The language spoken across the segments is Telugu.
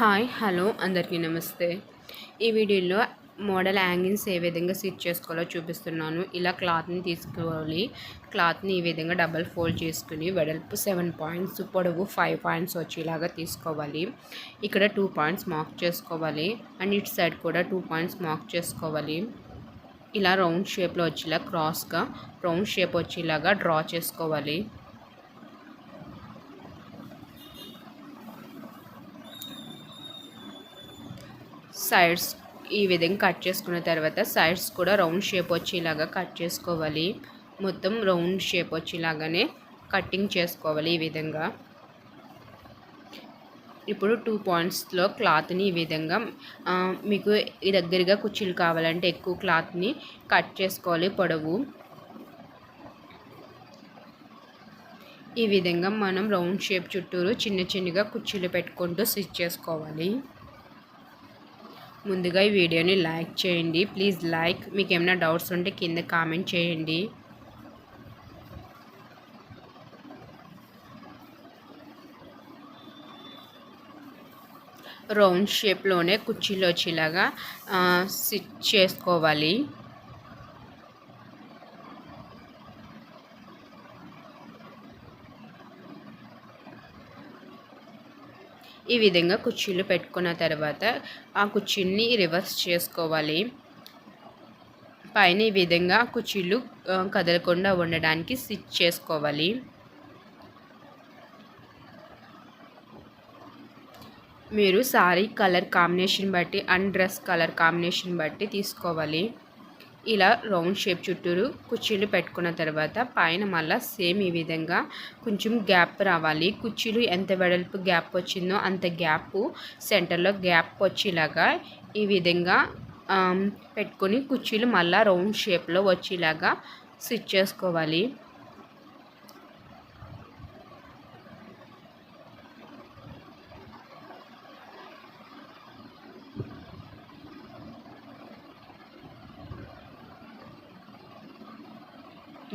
హాయ్ హలో అందరికీ నమస్తే. ఈ వీడియోలో మోడల్ హ్యాంగింగ్స్ ఏ విధంగా స్టిచ్ చేసుకోవాలో చూపిస్తున్నాను. ఇలా క్లాత్ని తీసుకోవాలి. క్లాత్ని ఈ విధంగా డబల్ ఫోల్డ్ చేసుకుని వెడల్పు 7 పాయింట్స్, పొడవు 5 పాయింట్స్ వచ్చేలాగా తీసుకోవాలి. ఇక్కడ 2 పాయింట్స్ మార్క్ చేసుకోవాలి అండ్ ఇటు సైడ్ కూడా 2 పాయింట్స్ మార్క్ చేసుకోవాలి. ఇలా రౌండ్ షేప్లో వచ్చేలా క్రాస్గా రౌండ్ షేప్ వచ్చేలాగా డ్రా చేసుకోవాలి. సైడ్స్ ఈ విధంగా కట్ చేసుకున్న తర్వాత సైడ్స్ కూడా రౌండ్ షేప్ వచ్చేలాగా కట్ చేసుకోవాలి. మొత్తం రౌండ్ షేప్ వచ్చేలాగానే కటింగ్ చేసుకోవాలి ఈ విధంగా. ఇప్పుడు 2 పాయింట్స్లో క్లాత్ని ఈ విధంగా మీకు దగ్గరగా కుర్చీలు కావాలంటే ఎక్కువ క్లాత్ని కట్ చేసుకోవాలి పొడవు. ఈ విధంగా మనం రౌండ్ షేప్ చుట్టూరు చిన్నగా కుర్చీలు పెట్టుకుంటూ స్టిచ్ చేసుకోవాలి. ముందుగా ఈ వీడియోని లైక్ చేయండి. Please like. మీకు ఏమైనా డౌట్స్ ఉంటే కింద కామెంట్ చేయండి. రౌండ్ షేప్లోనే కుర్చీలు వచ్చేలాగా స్టిచ్ చేసుకోవాలి. ఈ విధంగా కుర్చీలు పెట్టుకున్న తర్వాత ఆ కుర్చీని రివర్స్ చేసుకోవాలి. పైన ఈ విధంగా కుర్చీలు కదలకుండా ఉండడానికి స్టిచ్ చేసుకోవాలి. మీరు సారీ కలర్ కాంబినేషన్ బట్టి అండ్ డ్రెస్ కలర్ కాంబినేషన్ బట్టి తీసుకోవాలి. ఇలా రౌండ్ షేప్ చుట్టూరు కుర్చీలు పెట్టుకున్న తర్వాత పైన మళ్ళీ సేమ్ ఈ విధంగా కొంచెం గ్యాప్ రావాలి. కుర్చీలు ఎంత వెడల్పు గ్యాప్ వచ్చిందో అంత గ్యాప్ సెంటర్లో గ్యాప్ వచ్చేలాగా ఈ విధంగా పెట్టుకొని కుర్చీలు మళ్ళీ రౌండ్ షేప్లో వచ్చేలాగా స్టిచ్ చేసుకోవాలి.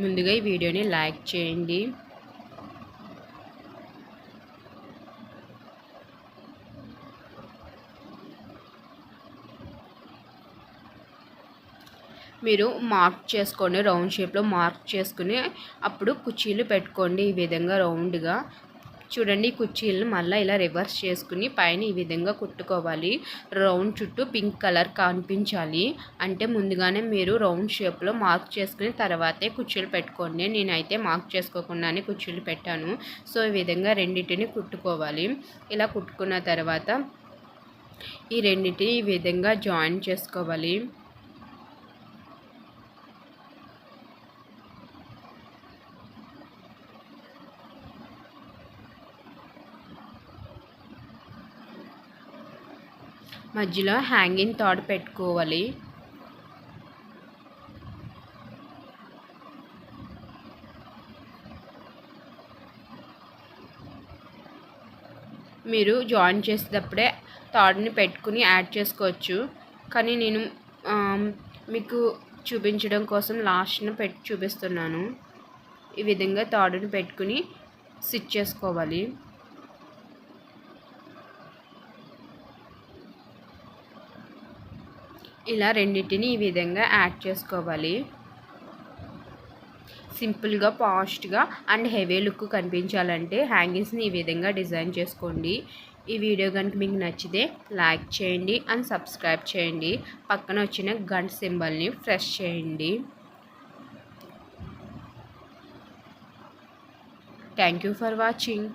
ముందుగా ఈ వీడియోని లైక్ చేయండి. మీరు మార్క్ చేసుకోండి, రౌండ్ షేప్లో మార్క్ చేసుకుని అప్పుడు కుర్చీలు పెట్టుకోండి. ఈ విధంగా రౌండ్గా చూడండి. కుర్చీలను మళ్ళీ ఇలా రివర్స్ చేసుకుని పైన ఈ విధంగా కుట్టుకోవాలి. రౌండ్ చుట్టూ పింక్ కలర్ కనిపించాలి అంటే ముందుగానే మీరు రౌండ్ షేప్లో మార్క్ చేసుకుని తర్వాతే కుర్చీలు పెట్టుకోండి. నేనైతే మార్క్ చేసుకోకుండానే కుర్చీలు పెట్టాను. సో ఈ విధంగా రెండింటిని కుట్టుకోవాలి. ఇలా కుట్టుకున్న తర్వాత ఈ రెండింటిని ఈ విధంగా జాయిన్ చేసుకోవాలి. మధ్యలో హ్యాంగింగ్ తాడు పెట్టుకోవాలి. మీరు జాయిన్ చేసేటప్పుడే తాడుని పెట్టుకుని యాడ్ చేసుకోవచ్చు, కానీ నేను మీకు చూపించడం కోసం లాస్ట్ను పెట్టి చూపిస్తున్నాను. ఈ విధంగా తాడుని పెట్టుకుని స్టిచ్ చేసుకోవాలి. ఇలా రెండింటిని ఈ విధంగా యాడ్ చేసుకోవాలి. సింపుల్గా, ఫాస్ట్గా అండ్ హెవీ లుక్ కనిపించాలంటే హ్యాంగింగ్స్ని ఈ విధంగా డిజైన్ చేసుకోండి. ఈ వీడియో కనుక మీకు నచ్చితే లైక్ చేయండి అండ్ సబ్స్క్రైబ్ చేయండి. పక్కన వచ్చిన గంట సింబల్ని ప్రెస్ చేయండి. Thank you for watching.